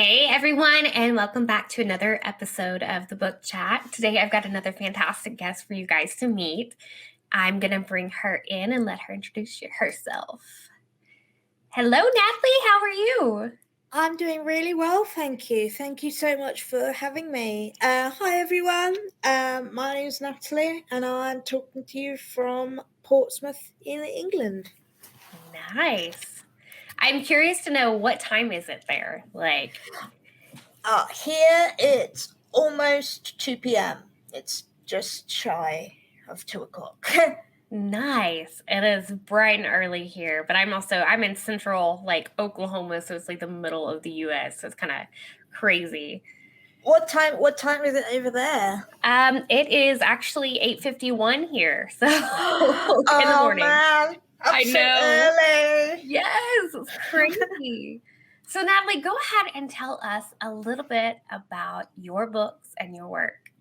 Hey everyone, and welcome back to another episode of the Book Chat. Today I've got another fantastic guest for you guys to meet. I'm going to bring her in and let her introduce herself. Hello, Natalie. How are you? I'm doing really well, thank you. Thank you so much for having me. Hi, everyone. My name is Natalie, and I'm talking to you from Portsmouth in England. Nice. I'm curious to know, what time is it there? Here it's almost 2 p.m. It's just shy of 2 o'clock. Nice. It is bright and early here, but I'm in central, Oklahoma, so it's like the middle of the US, so it's kind of crazy. What time is it over there? It is actually 8:51 here, so in the morning. Man, I so know. early. Yes, it's crazy. So Natalie, go ahead and tell us a little bit about your books and your work.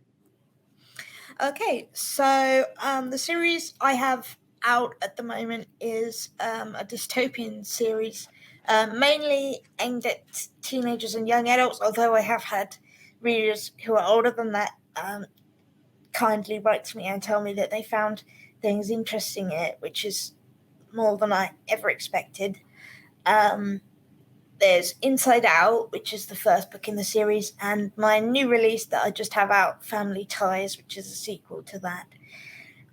Okay, so the series I have out at the moment is a dystopian series, mainly aimed at teenagers and young adults, although I have had readers who are older than that kindly write to me and tell me that they found things interesting in it, which is more than I ever expected. There's Inside Out, which is the first book in the series, and my new release that I just have out, Family Ties, which is a sequel to that.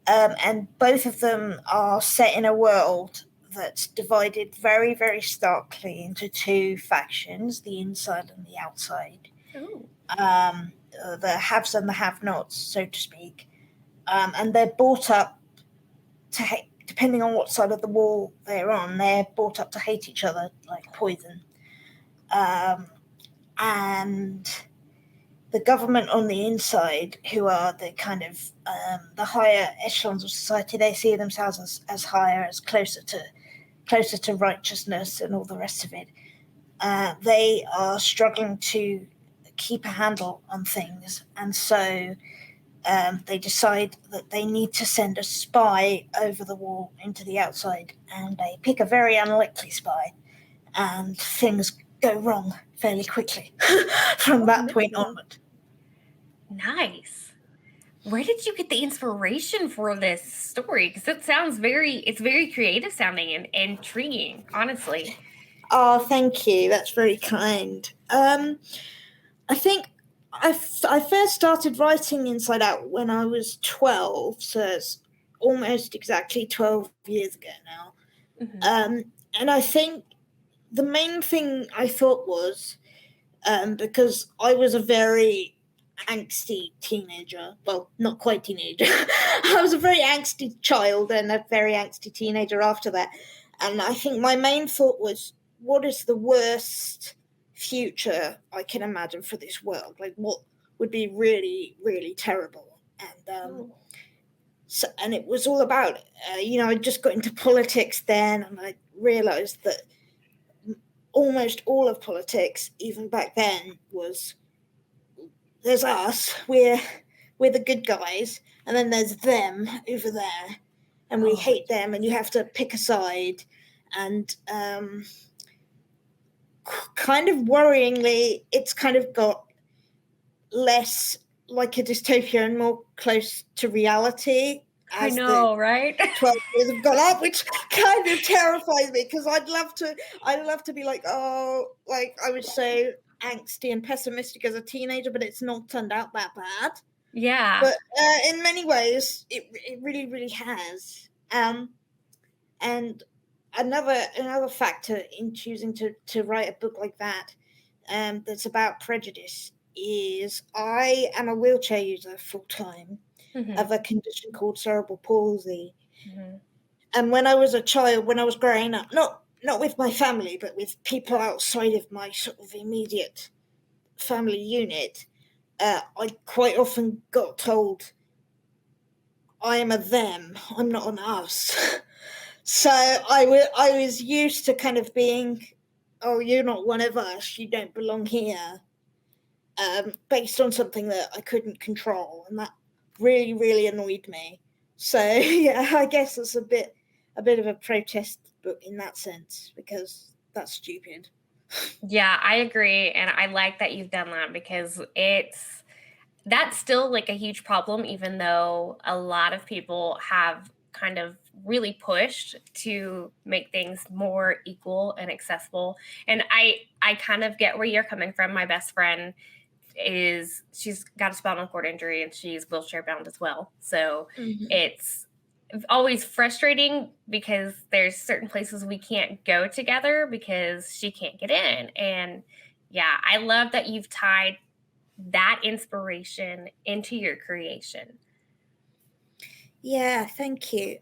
And both of them are set in a world that's divided very, very starkly into two factions, the inside and the outside. The haves and the have-nots, so to speak. And they're brought up to hate, depending on what side of the wall they're on, they're brought up to hate each other like poison. And the government on the inside, who are the kind of the higher echelons of society, they see themselves as higher, as closer to righteousness and all the rest of it. They are struggling to keep a handle on things, and so they decide that they need to send a spy over the wall into the outside, and they pick a very unlikely spy, and things go wrong fairly quickly from that point onward. Nice. Where did you get the inspiration for this story? Because it's very creative sounding and intriguing, honestly. Oh, thank you. That's very kind. I think I first started writing Inside Out when I was 12, so it's almost exactly 12 years ago now. Mm-hmm. And I think the main thing I thought was, because I was a very angsty teenager, well, not quite teenager, I was a very angsty child and a very angsty teenager after that. And I think my main thought was, what is the worst future I can imagine for this world? Like, what would be really, really terrible? And and it was all about it. I just got into politics then, and I realized that almost all of politics, even back then, was there's us, we're the good guys, and then there's them over there, and we hate them, and you have to pick a side. And kind of worryingly, it's kind of got less like a dystopia and more close to reality. I know, right? 12 years have gone up, which kind of terrifies me, because I'd love to be like, I was so angsty and pessimistic as a teenager, but it's not turned out that bad. Yeah. But in many ways, it really, really has. And another factor in choosing to write a book like that, that's about prejudice, is I am a wheelchair user full time. Mm-hmm. Of a condition called cerebral palsy. Mm-hmm. And when I was a child, when I was growing up, not with my family, but with people outside of my sort of immediate family unit, I quite often got told, I am a them, I'm not an us. So I was used to kind of being, oh, you're not one of us, you don't belong here, based on something that I couldn't control, and that really, really annoyed me. So yeah, I guess it's a bit of a protest book in that sense, because that's stupid. Yeah, I agree. And I like that you've done that because that's still like a huge problem, even though a lot of people have kind of really pushed to make things more equal and accessible. And I kind of get where you're coming from. My best friend she's got a spinal cord injury and she's wheelchair bound as well. So it's always frustrating because there's certain places we can't go together because she can't get in. And yeah, I love that you've tied that inspiration into your creation. Yeah, thank you.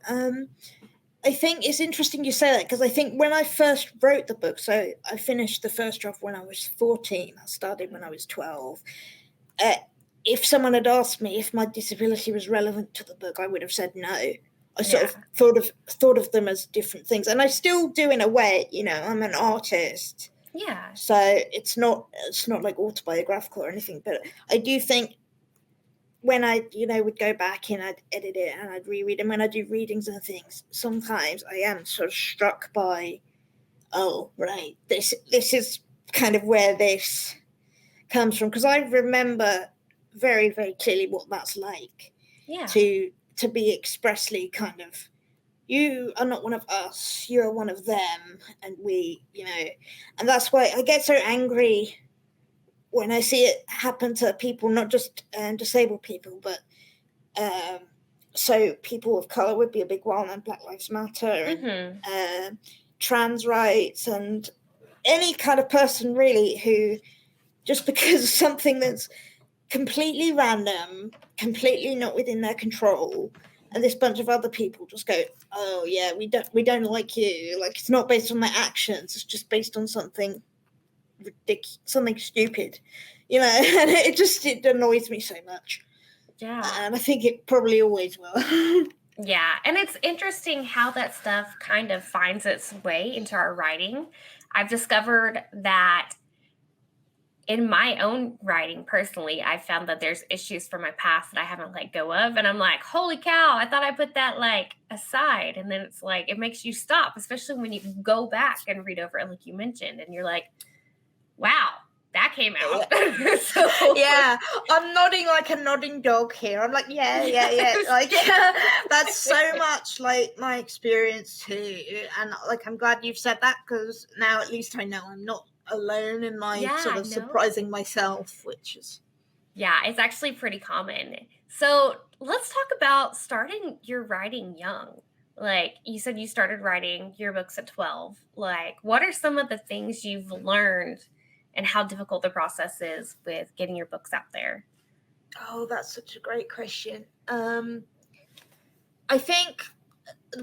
I think it's interesting you say that because I think when I first wrote the book, so I finished the first draft when I was 14, I started when I was 12. If someone had asked me if my disability was relevant to the book, I would have said no. I sort of thought of them as different things, and I still do in a way. I'm an artist, Yeah. so it's not like autobiographical or anything. But I do think when I would go back and I'd edit it and I'd reread, and when I do readings and things, sometimes I am sort of struck by, oh right, this is kind of where this comes from, because I remember very, very clearly what that's like. Yeah. To be expressly kind of, you are not one of us, you're one of them, and we, and that's why I get so angry when I see it happen to people, not just disabled people, but so people of color would be a big one, and Black Lives Matter, and trans rights, and any kind of person really who, just because of something that's completely random, completely not within their control, and this bunch of other people just go, oh yeah, we don't like you, like it's not based on their actions, it's just based on something ridiculous, something stupid, and it annoys me so much. Yeah. And I think it probably always will. Yeah, and it's interesting how that stuff kind of finds its way into our writing. I've discovered that in my own writing personally, I found that there's issues from my past that I haven't let go of. And I'm like, holy cow, I thought I put that like aside. And then it's like, it makes you stop, especially when you go back and read over it, like you mentioned, and you're like, wow, that came out. Yeah, I'm nodding like a nodding dog here. I'm like, yeah. Like, that's so much like my experience too. And like, I'm glad you've said that, because now at least I know I'm not alone in my sort of surprising myself, which is. Yeah, it's actually pretty common. So let's talk about starting your writing young. Like you said, you started writing your books at 12. Like, what are some of the things you've learned and how difficult the process is with getting your books out there? Oh, that's such a great question. I think,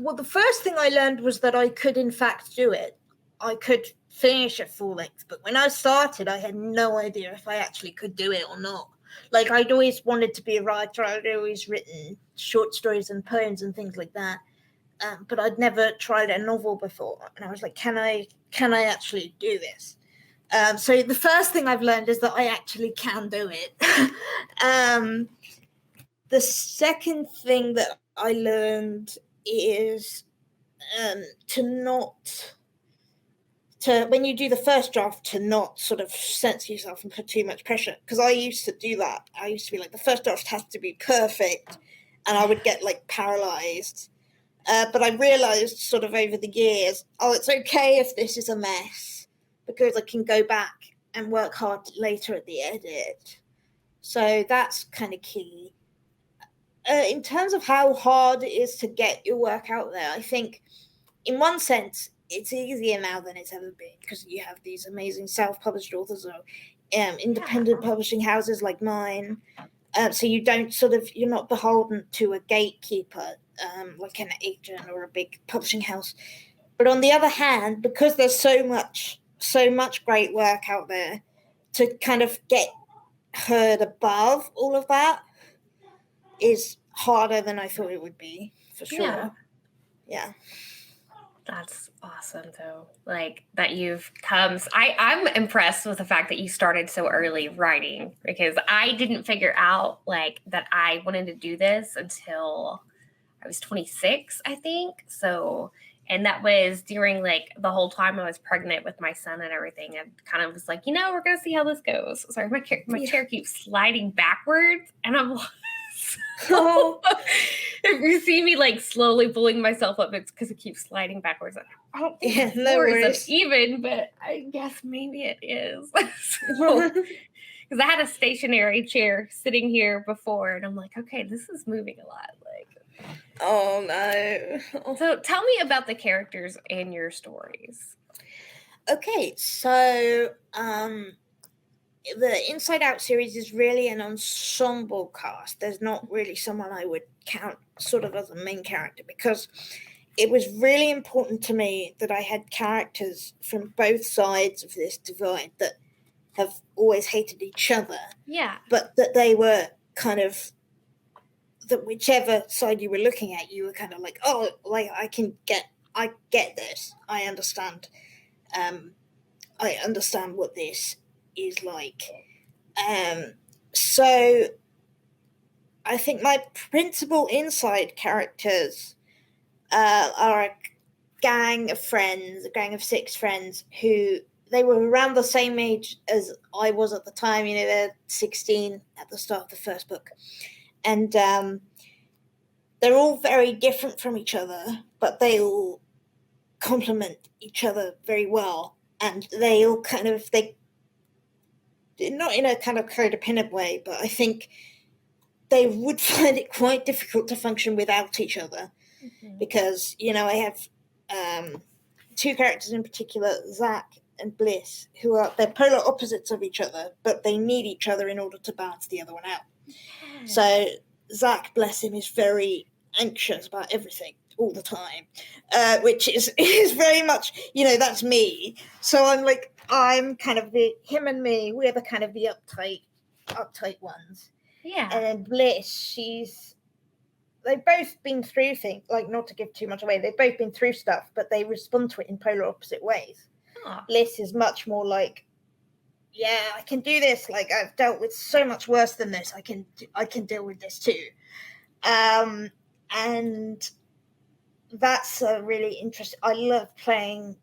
well, the first thing I learned was that I could in fact do it. I could finish a full length, but when I started, I had no idea if I actually could do it or not. Like, I'd always wanted to be a writer. I'd always written short stories and poems and things like that. But I'd never tried a novel before. And I was like, can I actually do this? So the first thing I've learned is that I actually can do it. The second thing that I learned is when you do the first draft, to not sort of censor yourself and put too much pressure. Because I used to do that. I used to be like, the first draft has to be perfect, and I would get like paralyzed. But I realized sort of over the years, it's okay if this is a mess, because I can go back and work hard later at the edit. So that's kind of key. In terms of how hard it is to get your work out there, I think in one sense, it's easier now than it's ever been, because you have these amazing self-published authors or independent publishing houses like mine. So you're not beholden to a gatekeeper, like an agent or a big publishing house. But on the other hand, because there's so much great work out there, to kind of get heard above all of that is harder than I thought it would be, for sure. Yeah. That's awesome, though. Like that you've come. I'm impressed with the fact that you started so early writing, because I didn't figure out like that I wanted to do this until I was 26, I think. So And that was during like the whole time I was pregnant with my son and everything. I kind of was like, we're going to see how this goes. Sorry, my chair keeps sliding backwards. And I'm like, if you see me like slowly pulling myself up, it's because it keeps sliding backwards. I don't think the floor is uneven, but I guess maybe it is. Because I had a stationary chair sitting here before, and I'm like, okay, this is moving a lot. Like, oh no. So tell me about the characters in your stories. Okay, so the Inside Out series is really an ensemble cast. There's not really someone I would count sort of as a main character, because it was really important to me that I had characters from both sides of this divide that have always hated each other. Yeah. But that they were kind of, that whichever side you were looking at, you were kind of like, oh, like I get this. I understand. I understand what this is like. So I think my principal inside characters are a gang of 6 friends who, they were around the same age as I was at the time. They're 16 at the start of the first book. And they're all very different from each other, but they all complement each other very well. And they all kind of, not in a kind of codependent way, but I think they would find it quite difficult to function without each other. Mm-hmm. Because, I have 2 characters in particular, Zach and Bliss, who are, they're polar opposites of each other, but they need each other in order to balance the other one out. Yeah. So Zach, bless him, is very anxious about everything all the time, which is very much, that's me. So I'm kind of him and me, we're the kind of the uptight ones. Yeah. And then Bliss, they've both been through things, like, not to give too much away, they've both been through stuff, but they respond to it in polar opposite ways. Oh. Bliss is much more like, yeah, I can do this, like, I've dealt with so much worse than this, I can deal with this too. And that's a really interesting, I love playing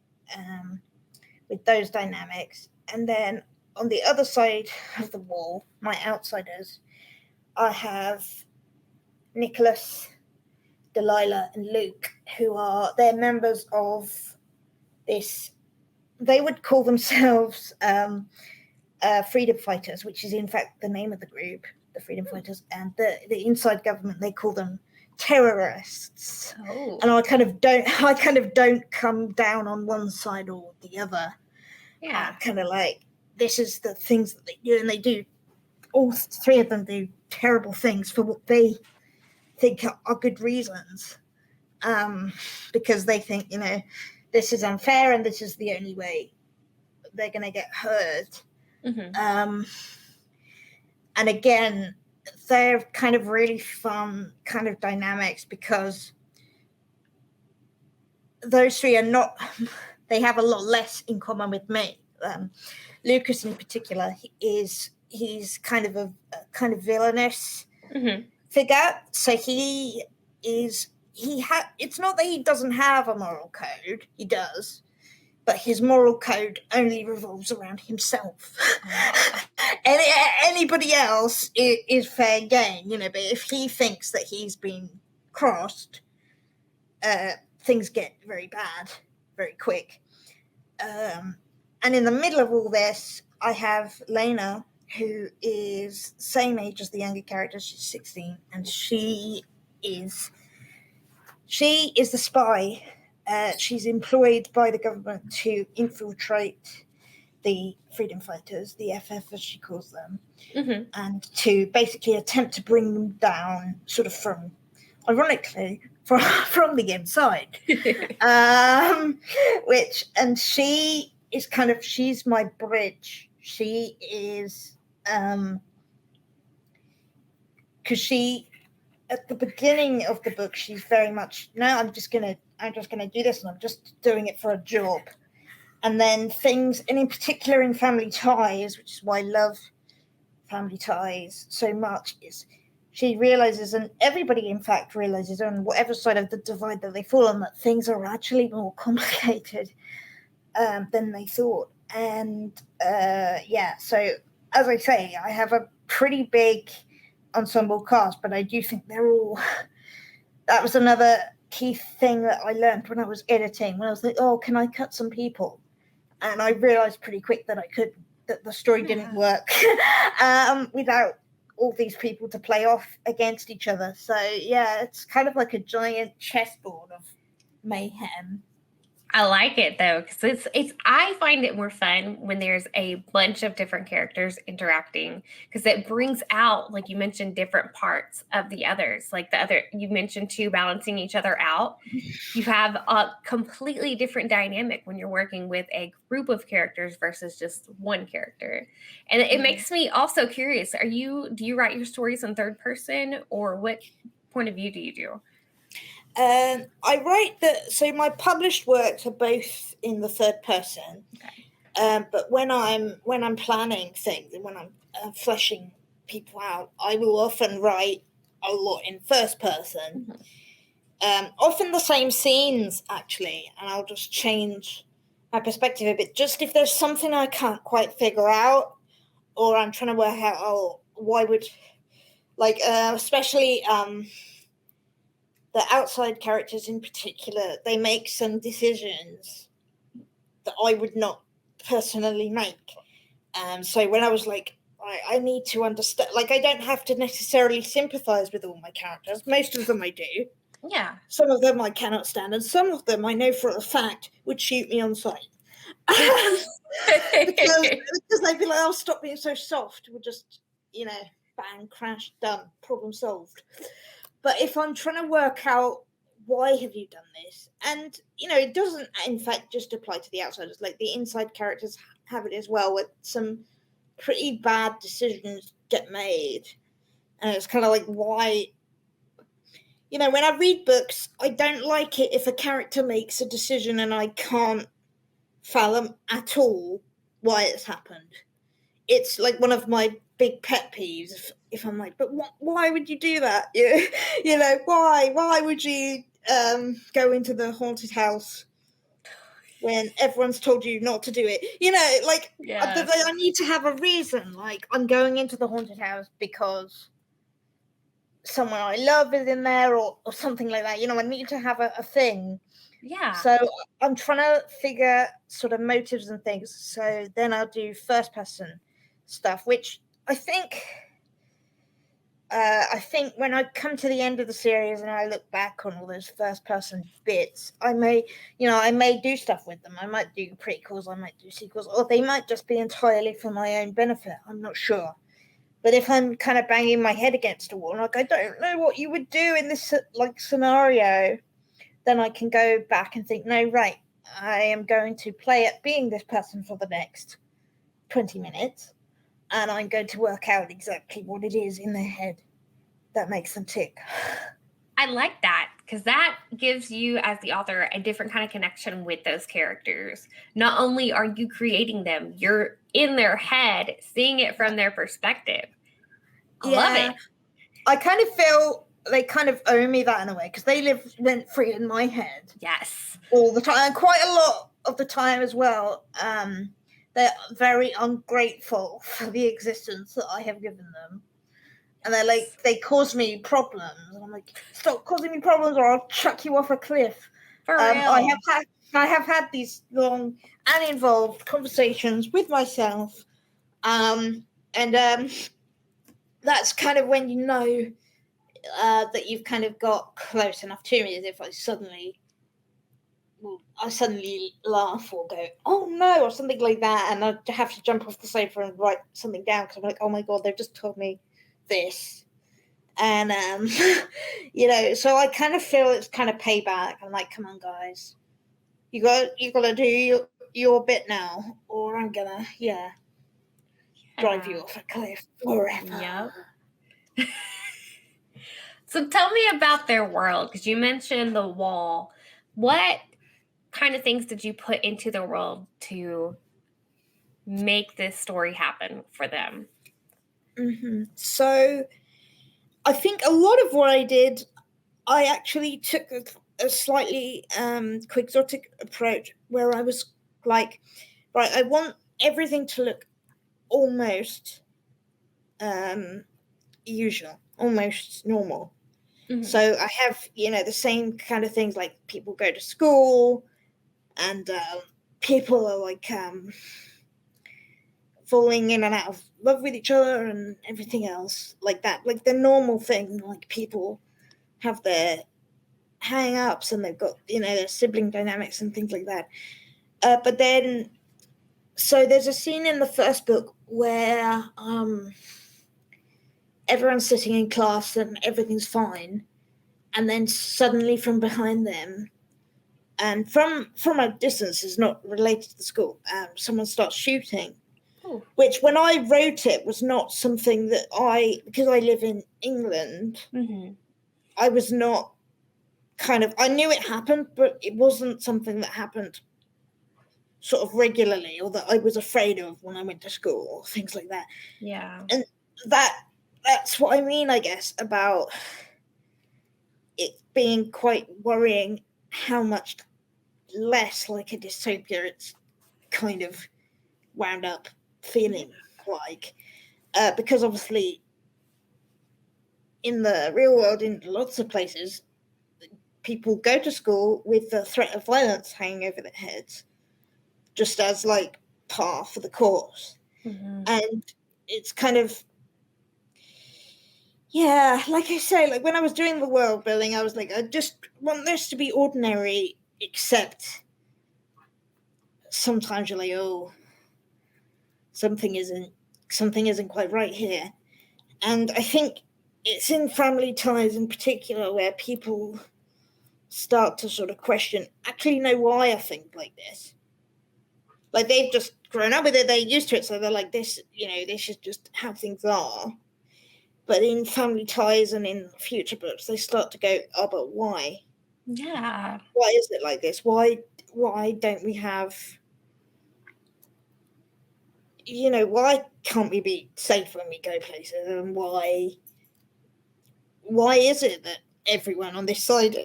with those dynamics. And then on the other side of the wall, my outsiders, I have Nicholas, Delilah, and Luke, they're members of this, they would call themselves Freedom Fighters, which is in fact the name of the group, the Freedom Fighters, and the inside government, they call them terrorists. Oh. And I kind of don't come down on one side or the other. Yeah. Kind of like, this is the things that they do, and they do, all 3 of them do terrible things for what they think are good reasons, because they think, this is unfair and this is the only way they're going to get hurt. Mm-hmm. And again, they're kind of really fun kind of dynamics, because those 3 are not, they have a lot less in common with me. Lucas in particular, he's kind of a kind of villainous mm-hmm. figure. So it's not that he doesn't have a moral code, he does, but his moral code only revolves around himself. Anybody else is fair game, but if he thinks that he's been crossed, things get very bad very quick. And in the middle of all this, I have Lena, who is same age as the younger character. She's 16, and she is the spy. She's employed by the government to infiltrate the Freedom Fighters, the FF as she calls them, mm-hmm. and to basically attempt to bring them down, sort of from the inside. She is she's my bridge. She is, because she, at the beginning of the book, she's very much, no, I'm just gonna do this, and I'm just doing it for a job. And then things, and in particular in Family Ties, which is why I love Family Ties so much, is she realizes, and everybody in fact realizes, on whatever side of the divide that they fall on, that things are actually more complicated than they thought. And so as I say, I have a pretty big ensemble cast, but I do think they're all. That was another key thing that I learned when I was editing. When I was like, "Oh, can I cut some people?" And I realized pretty quick that I couldn't. That the story didn't work without all these people to play off against each other. So yeah, it's kind of like a giant chessboard of mayhem. I like it though, because I find it more fun when there's a bunch of different characters interacting, because it brings out, like you mentioned, different parts of the others. Like you mentioned too, balancing each other out. You have a completely different dynamic when you're working with a group of characters versus just one character. And it makes me also curious, do you write your stories in third person, or what point of view do you do? I write so my published works are both in the third person. Okay. But when I'm planning things and when I'm fleshing people out, I will often write a lot in first person. Mm-hmm. Often the same scenes, actually, and I'll just change my perspective a bit. Just if there's something I can't quite figure out, or I'm trying to work out, why would, especially the outside characters in particular, they make some decisions that I would not personally make. So when I was like, I need to understand, I don't have to necessarily sympathize with all my characters. Most of them I do. Yeah. Some of them I cannot stand, and some of them I know for a fact would shoot me on sight. because they'd be like, "Oh, stop being so soft. We'll just, bang, crash, done, problem solved." But if I'm trying to work out why have you done this, and it doesn't in fact just apply to the outsiders, like the inside characters have it as well, with some pretty bad decisions get made, and it's kind of like, why? When I read books, I don't like it if a character makes a decision and I can't fathom at all why it's happened. It's like one of my big pet peeves. If I'm like, but why would you do that? Why would you go into the haunted house when everyone's told you not to do it? I need to have a reason. Like, I'm going into the haunted house because someone I love is in there, or something like that. I need to have a thing. Yeah. So I'm trying to figure sort of motives and things. So then I'll do first person stuff, which I think when I come to the end of the series and I look back on all those first person bits, I may do stuff with them. I might do prequels, I might do sequels, or they might just be entirely for my own benefit. I'm not sure. But if I'm kind of banging my head against a wall, I don't know what you would do in this scenario, then I can go back and think, no, right, I am going to play at being this person for the next 20 minutes, and I'm going to work out exactly what it is in their head that makes them tick. I like that, because that gives you, as the author, a different kind of connection with those characters. Not only are you creating them, you're in their head, seeing it from their perspective. I love it. I kind of feel they kind of owe me that in a way, because they live rent-free in my head. Yes. All the time, and quite a lot of the time as well. They're very ungrateful for the existence that I have given them. And they're like, they cause me problems. And I'm like, stop causing me problems or I'll chuck you off a cliff. For real. I have had these long and involved conversations with myself. And that's kind of when you know that you've kind of got close enough to me, as if I suddenly laugh or go, oh no, or something like that, and I have to jump off the sofa and write something down because I'm like, oh my god, they've just told me this. And so I kind of feel it's kind of payback. I'm like, come on guys, you gotta do your bit now, or I'm gonna drive you off a cliff forever. Yep. So tell me about their world, because you mentioned the wall. What kind of things did you put into the world to make this story happen for them? Mm-hmm. So I think a lot of what I did, I actually took a slightly quixotic approach where I was like, right, I want everything to look almost usual, almost normal. Mhm. So I have, the same kind of things, like people go to school and people are like falling in and out of love with each other and everything else like that. Like the normal thing, like people have their hang-ups and they've got, their sibling dynamics and things like that. But then, so there's a scene in the first book where everyone's sitting in class and everything's fine, and then suddenly from behind them, and from a distance, is not related to the school, someone starts shooting. Oh. Which, when I wrote it, was not something that because I live in England, Mm-hmm. I was not I knew it happened, but it wasn't something that happened sort of regularly, or that I was afraid of when I went to school, or things like that. Yeah. And that's what I mean, I guess, about it being quite worrying how much less like a dystopia it's kind of wound up feeling like. Because obviously in the real world, in lots of places, people go to school with the threat of violence hanging over their heads, just as like par for the course. Mm-hmm. And it's kind of, yeah, like I say, like when I was doing the world building, I was like, I just want this to be ordinary, except sometimes you're like, oh, something isn't quite right here. And I think it's in family ties in particular where people start to sort of question, actually, no, why I think like this. Like they've just grown up with it, they're used to it, so they're like, this is just how things are. But in family ties and in future books, they start to go, oh, but why? Yeah. Why is it like this? Why don't we have, why can't we be safe when we go places? And why is it that everyone on this side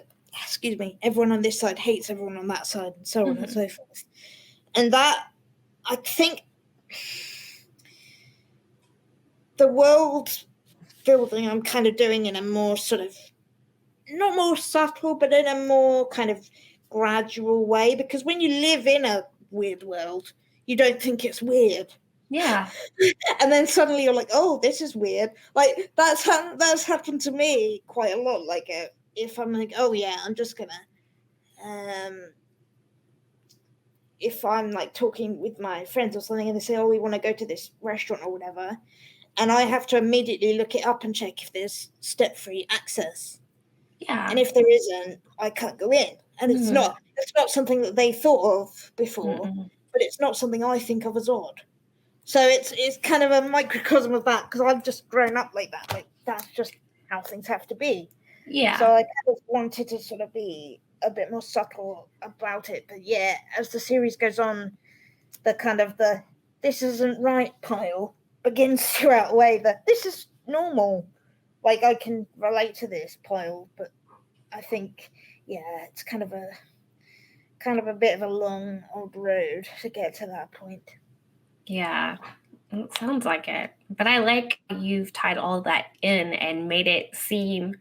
hates everyone on that side, and so on and so forth? And that, I think, the world building I'm kind of doing in a more sort of, not more subtle, but in a more kind of gradual way, because when you live in a weird world, you don't think it's weird. Yeah. And then suddenly you're like, oh, this is weird. Like that's happened to me quite a lot. Like if I'm like, oh yeah, I'm just gonna if I'm like talking with my friends or something and they say, oh, we want to go to this restaurant or whatever, and I have to immediately look it up and check if there's step-free access. Yeah. And if there isn't, I can't go in. And it's not something that they thought of before, but it's not something I think of as odd. So it's kind of a microcosm of that, because I've just grown up like that. Like that's just how things have to be. Yeah. So I kind of wanted to sort of be a bit more subtle about it. But yeah, as the series goes on, the kind of the this isn't right pile begins to outweigh the this is normal. Like I can relate to this pile, but I think, yeah, it's kind of a bit of a long old road to get to that point. Yeah. It sounds like it. But I like you've tied all that in and made it seem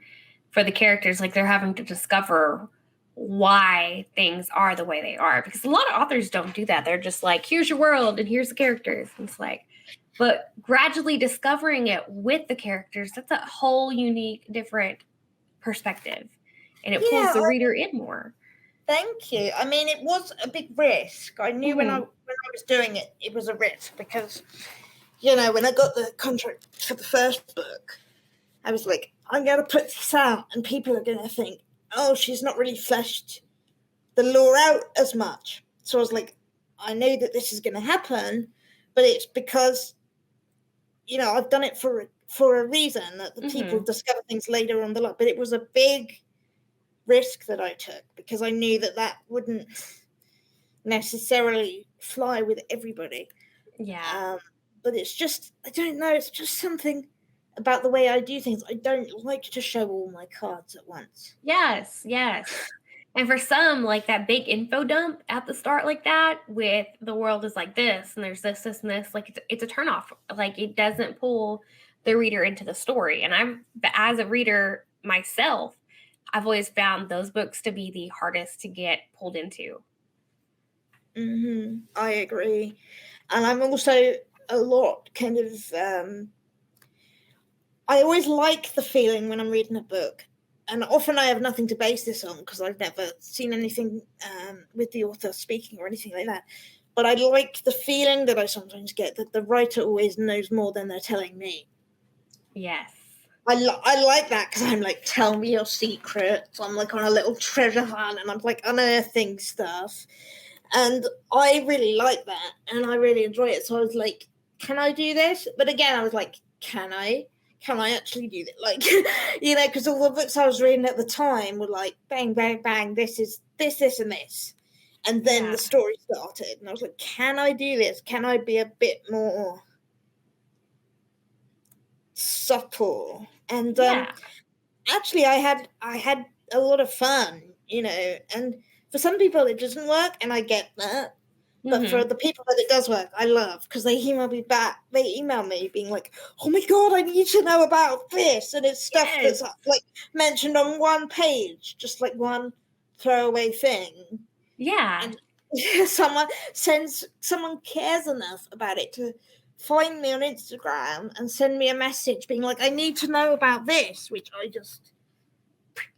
for the characters like they're having to discover why things are the way they are. Because a lot of authors don't do that. They're just like, here's your world and here's the characters. And it's like, but gradually discovering it with the characters, that's a whole unique, different perspective. And it pulls the reader in more. Thank you. I mean, it was a big risk. I knew when I was doing it, it was a risk, because, when I got the contract for the first book, I was like, I'm going to put this out and people are going to think, oh, she's not really fleshed the lore out as much. So I was like, I know that this is going to happen, but it's because, I've done it for a reason, that the people discover things later on the line. But it was a big risk that I took, because I knew that wouldn't necessarily fly with everybody. Yeah. But it's just, I don't know, it's just something about the way I do things. I don't like to show all my cards at once. Yes, yes. And for some, like that big info dump at the start, like that, with the world is like this, and there's this, and this, like it's a turnoff. Like it doesn't pull the reader into the story. And as a reader myself, I've always found those books to be the hardest to get pulled into. I agree. And I'm also a lot kind of, I always like the feeling when I'm reading a book. And often I have nothing to base this on because I've never seen anything with the author speaking or anything like that. But I like the feeling that I sometimes get that the writer always knows more than they're telling me. Yes. I like that because I'm like, tell me your secrets. I'm like on a little treasure hunt and I'm like unearthing stuff. And I really like that and I really enjoy it. So I was like, can I do this? But again, I was like, can I actually do that? Like, because all the books I was reading at the time were like, bang, bang, bang, this, and this. And then the story started. And I was like, can I do this? Can I be a bit more subtle? And actually, I had a lot of fun, and for some people it doesn't work, and I get that. But for the people that it does work, I love because they email me back. They email me being like, "Oh my god, I need to know about this," and it's stuff that's like mentioned on one page, just like one throwaway thing. Yeah. And someone cares enough about it to find me on Instagram and send me a message being like, "I need to know about this," which I just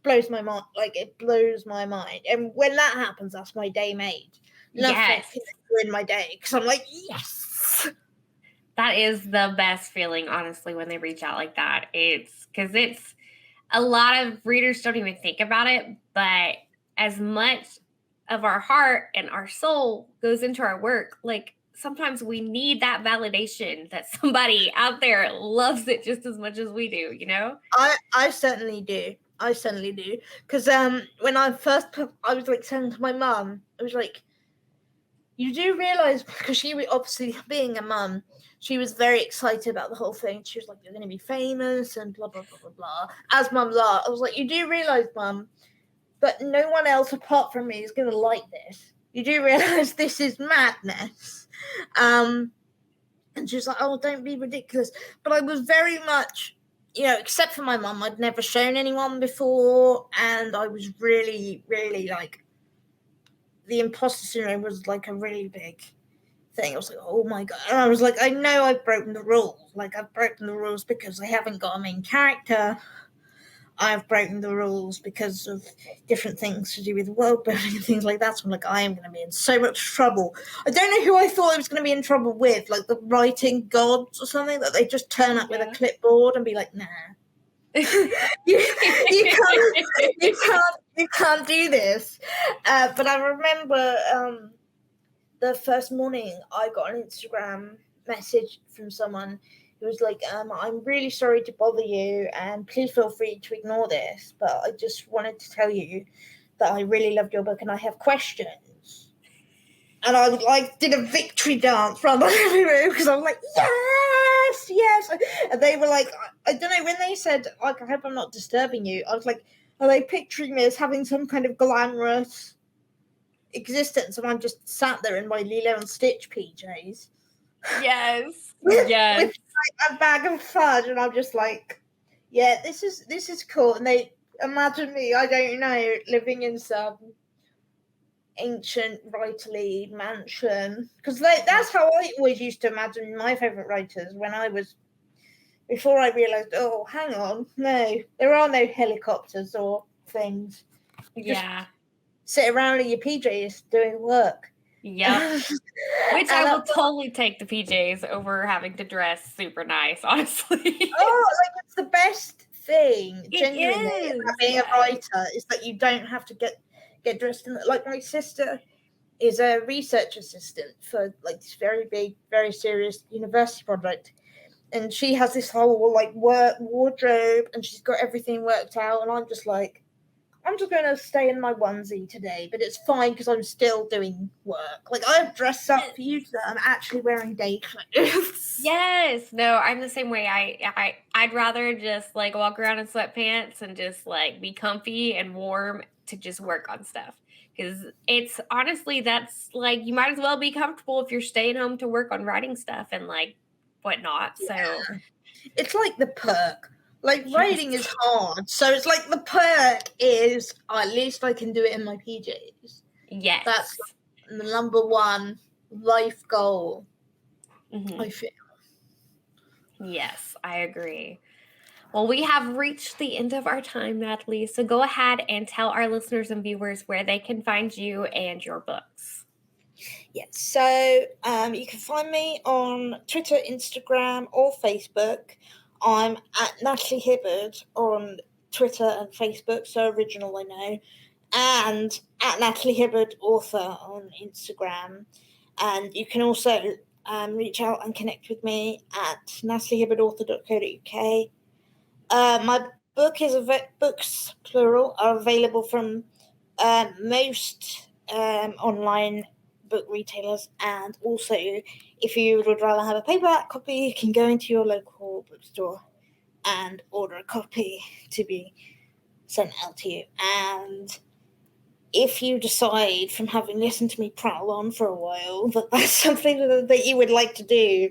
blows my mind. Like it blows my mind. And when that happens, that's my day made. Nothing can ruin my day because I'm like, yes. That is the best feeling, honestly, when they reach out like that. It's a lot of readers don't even think about it, but as much of our heart and our soul goes into our work, like sometimes we need that validation that somebody out there loves it just as much as we do, I certainly do. Because when I I was like saying to my mum, I was like, you do realize, because she was obviously being a mum, she was very excited about the whole thing. She was like, you're going to be famous and blah, blah, blah, blah, blah. As mums are. I was like, you do realize, Mum, but no one else apart from me is going to like this. You do realize this is madness. And she was like, oh, don't be ridiculous. But I was very much, except for my mum, I'd never shown anyone before. And I was really, really like, the imposter syndrome was like a really big thing. I was like, oh my god. And I was like, I know I've broken the rules. Like, I've broken the rules because I haven't got a main character. I've broken the rules because of different things to do with world building and things like that. So I'm like, I am going to be in so much trouble. I don't know who I thought I was going to be in trouble with, like the writing gods or something, that they just turn up with a clipboard and be like, nah. you can't do this. But I remember the first morning I got an Instagram message from someone who was like, I'm really sorry to bother you and please feel free to ignore this, but I just wanted to tell you that I really loved your book and I have questions. And I did a victory dance around the living room because I was like, yes. And they were like, I don't know, when they said, like, I hope I'm not disturbing you, I was like, are they picturing me as having some kind of glamorous existence? And I'm just sat there in my Lilo and Stitch PJs. Yes. With like a bag of fudge, and I'm just like, yeah, this is cool. And they imagine me, I don't know, living in some ancient writerly mansion, because that's how I always used to imagine my favorite writers before I realized, oh, hang on, no, there are no helicopters or things. You just sit around in your PJs doing work. Yep. Which I will totally take the PJs over having to dress super nice, honestly. It's the best thing, genuinely, about being a writer, is that you don't have to get dressed in. Like, my sister is a research assistant for like this very big, very serious university project, and she has this whole like work wardrobe, and she's got everything worked out, and I'm just like, I'm just going to stay in my onesie today, but it's fine because I'm still doing work. Like, I've dressed up for you today. I'm actually wearing day clothes. Yes. No, I'm the same way. I'd rather just like walk around in sweatpants and just like be comfy and warm to just work on stuff. Because it's honestly, that's like, you might as well be comfortable if you're staying home to work on writing stuff and like whatnot. So it's like the perk. Like, yes. writing is hard. So it's like the perk is, oh, at least I can do it in my PJs. Yes. That's the number one life goal, I feel. Yes, I agree. Well, we have reached the end of our time, Natalie. So go ahead and tell our listeners and viewers where they can find you and your books. Yes, so you can find me on Twitter, Instagram, or Facebook. I'm at Natalie Hibberd on Twitter and Facebook, so original I know, and at Natalie Hibberd Author on Instagram. And you can also reach out and connect with me at nataliehibberdauthor.co.uk. My books, plural, are available from most online book retailers, and also if you would rather have a paperback copy, you can go into your local bookstore and order a copy to be sent out to you. And if you decide, from having listened to me prattle on for a while, that that's something that you would like to do,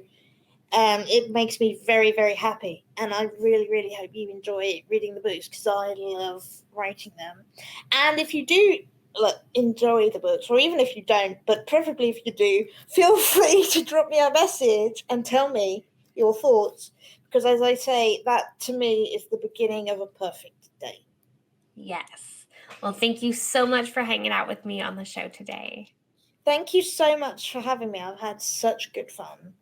it makes me very, very happy, and I really, really hope you enjoy reading the books because I love writing them. And if you do enjoy the books, or even if you don't, but preferably if you do, feel free to drop me a message and tell me your thoughts, because as I say, that to me is the beginning of a perfect day. Yes. Well, thank you so much for hanging out with me on the show today. Thank you so much for having me. I've had such good fun.